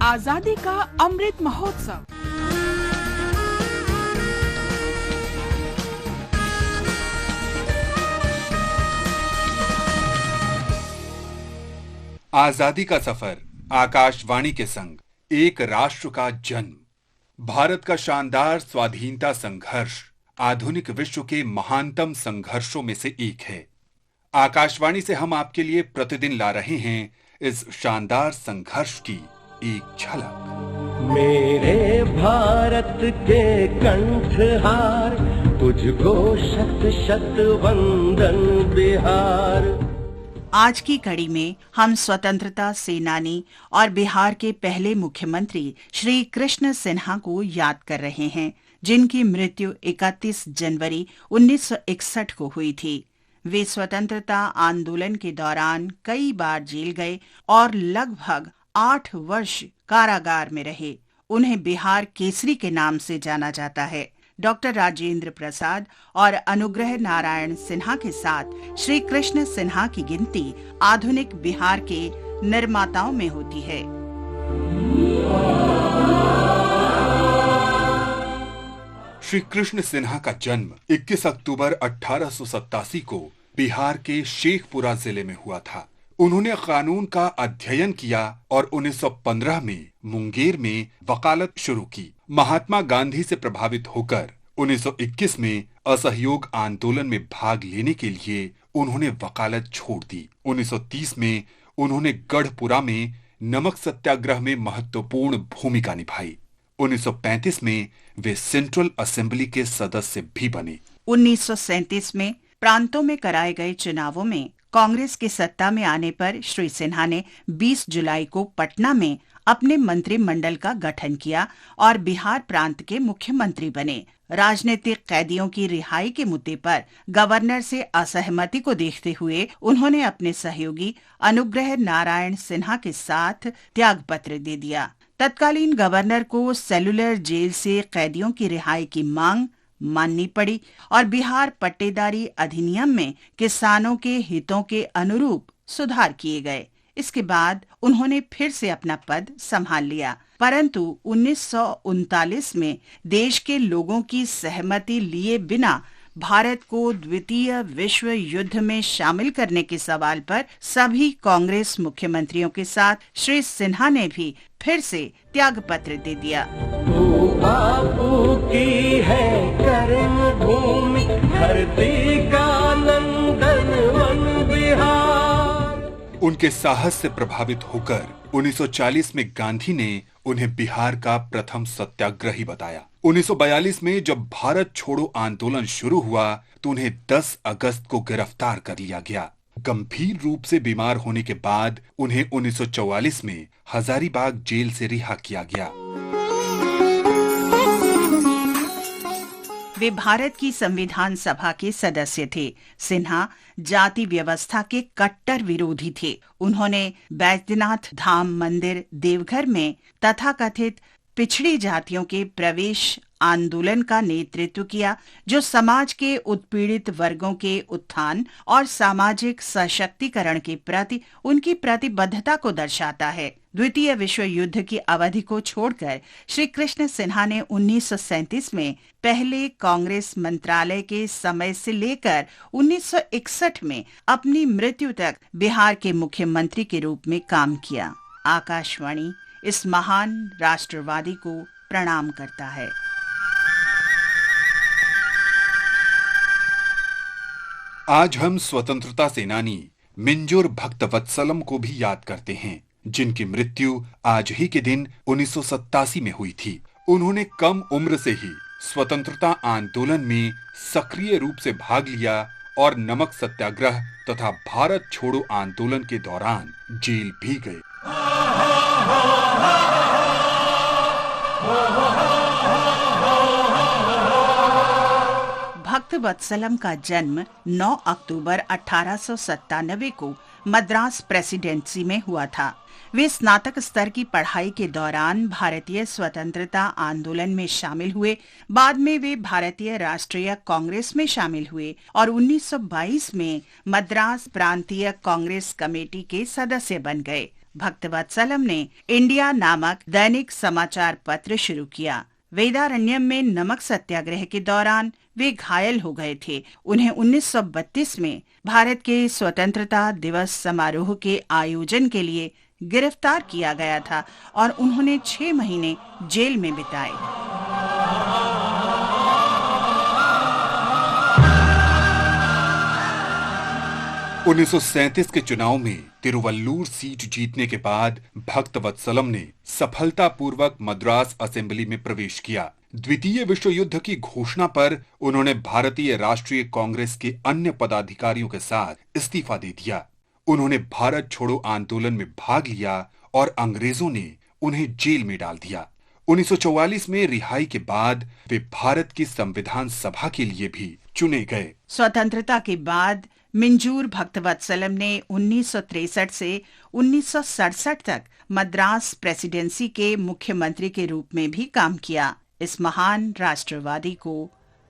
आजादी का अमृत महोत्सव। आजादी का सफर आकाशवाणी के संग, एक राष्ट्र का जन्म, भारत का शानदार स्वाधीनता संघर्ष आधुनिक विश्व के महानतम संघर्षों में से एक है। आकाशवाणी से हम आपके लिए प्रतिदिन ला रहे हैं इस शानदार संघर्ष की एक झलक। मेरे भारत के कंठहार, तुझको शत शत वंदन बिहार। आज की कड़ी में हम स्वतंत्रता सेनानी और बिहार के पहले मुख्यमंत्री श्री कृष्ण सिन्हा को याद कर रहे हैं, जिनकी मृत्यु 31 जनवरी 1961 को हुई थी। वे स्वतंत्रता आंदोलन के दौरान कई बार जेल गए और लगभग 8 वर्ष कारागार में रहे। उन्हें बिहार केसरी के नाम से जाना जाता है। डॉक्टर राजेंद्र प्रसाद और अनुग्रह नारायण सिन्हा के साथ श्री कृष्ण सिन्हा की गिनती आधुनिक बिहार के निर्माताओं में होती है। श्री कृष्ण सिन्हा का जन्म 21 अक्टूबर 1887 को बिहार के शेखपुरा जिले में हुआ था। उन्होंने कानून का अध्ययन किया और 1915 में मुंगेर में वकालत शुरू की। महात्मा गांधी से प्रभावित होकर 1921 में असहयोग आंदोलन में भाग लेने के लिए उन्होंने वकालत छोड़ दी। 1930 में उन्होंने गढ़पुरा में नमक सत्याग्रह में महत्वपूर्ण भूमिका निभाई। 1935 में वे सेंट्रल असेंबली के सदस्य भी बने। 1937 में प्रांतों में कराए गए चुनावों में कांग्रेस के सत्ता में आने पर श्री सिन्हा ने 20 जुलाई को पटना में अपने मंत्रिमंडल का गठन किया और बिहार प्रांत के मुख्यमंत्री बने। राजनीतिक कैदियों की रिहाई के मुद्दे पर गवर्नर से असहमति को देखते हुए उन्होंने अपने सहयोगी अनुग्रह नारायण सिन्हा के साथ त्यागपत्र दे दिया। तत्कालीन गवर्नर को सेलुलर जेल से कैदियों की रिहाई की मांग माननी पड़ी और बिहार पट्टेदारी अधिनियम में किसानों के हितों के अनुरूप सुधार किए गए। इसके बाद उन्होंने फिर से अपना पद संभाल लिया, परंतु 1939 में देश के लोगों की सहमति लिए बिना भारत को द्वितीय विश्व युद्ध में शामिल करने के सवाल पर सभी कांग्रेस मुख्यमंत्रियों के साथ श्री सिन्हा ने भी फिर से त्यागपत्र दे दिया। तू बापू की है कर्म भूमि, धरती का नंदन वन बिहार। उनके साहस से प्रभावित होकर 1940 में गांधी ने उन्हें बिहार का प्रथम सत्याग्रही बताया। 1942 में जब भारत छोड़ो आंदोलन शुरू हुआ तो उन्हें 10 अगस्त को गिरफ्तार कर लिया गया। गंभीर रूप से बीमार होने के बाद उन्हें 1944 में हजारीबाग जेल से रिहा किया गया। वे भारत की संविधान सभा के सदस्य थे। सिन्हा जाति व्यवस्था के कट्टर विरोधी थे। उन्होंने बैद्यनाथ धाम मंदिर देवघर में तथाकथित पिछड़ी जातियों के प्रवेश आंदोलन का नेतृत्व किया, जो समाज के उत्पीड़ित वर्गों के उत्थान और सामाजिक सशक्तिकरण के प्रति उनकी प्रतिबद्धता को दर्शाता है। द्वितीय विश्व युद्ध की अवधि को छोड़कर श्री कृष्ण सिन्हा ने 1937 में पहले कांग्रेस मंत्रालय के समय से लेकर 1961 में अपनी मृत्यु तक बिहार के मुख्यमंत्री के रूप में काम किया। आकाशवाणी इस महान राष्ट्रवादी को प्रणाम करता है। आज हम स्वतंत्रता सेनानी मिंजोर भक्तवत्सलम को भी याद करते हैं, जिनकी मृत्यु आज ही के दिन 1987 में हुई थी। उन्होंने कम उम्र से ही स्वतंत्रता आंदोलन में सक्रिय रूप से भाग लिया और नमक सत्याग्रह तथा भारत छोड़ो आंदोलन के दौरान जेल भी गए। भक्तवत्सलम का जन्म 9 अक्टूबर 1897 को मद्रास प्रेसिडेंसी में हुआ था। वे स्नातक स्तर की पढ़ाई के दौरान भारतीय स्वतंत्रता आंदोलन में शामिल हुए। बाद में वे भारतीय राष्ट्रीय कांग्रेस में शामिल हुए और 1922 में मद्रास प्रांतीय कांग्रेस कमेटी के सदस्य बन गए। भक्तवत्सलम ने इंडिया नामक दैनिक समाचार पत्र शुरू किया। वेदारण्यम में नमक सत्याग्रह के दौरान वे घायल हो गए थे। उन्हें 1932 में भारत के स्वतंत्रता दिवस समारोह के आयोजन के लिए गिरफ्तार किया गया था और उन्होंने 6 महीने जेल में बिताए। उन्नीस के चुनाव में तिरुवल्लूर सीट जीतने के बाद भक्तवत्सलम ने सफलतापूर्वक मद्रास असेंबली में प्रवेश किया। द्वितीय विश्व युद्ध की घोषणा पर उन्होंने भारतीय राष्ट्रीय कांग्रेस के अन्य पदाधिकारियों के साथ इस्तीफा दे दिया। उन्होंने भारत छोड़ो आंदोलन में भाग लिया और अंग्रेजों ने उन्हें जेल में डाल दिया। 1944 में रिहाई के बाद वे भारत की संविधान सभा के लिए भी चुने गए। स्वतंत्रता के बाद मिंजूर भक्तवत्सलम ने 1963 से 1967 तक मद्रास प्रेसिडेंसी के मुख्यमंत्री के रूप में भी काम किया। इस महान राष्ट्रवादी को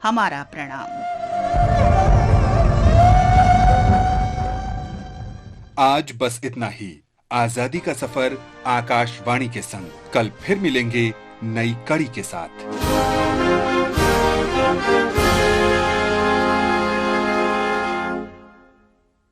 हमारा प्रणाम। आज बस इतना ही। आजादी का सफर आकाशवाणी के संग। कल फिर मिलेंगे नई कड़ी के साथ।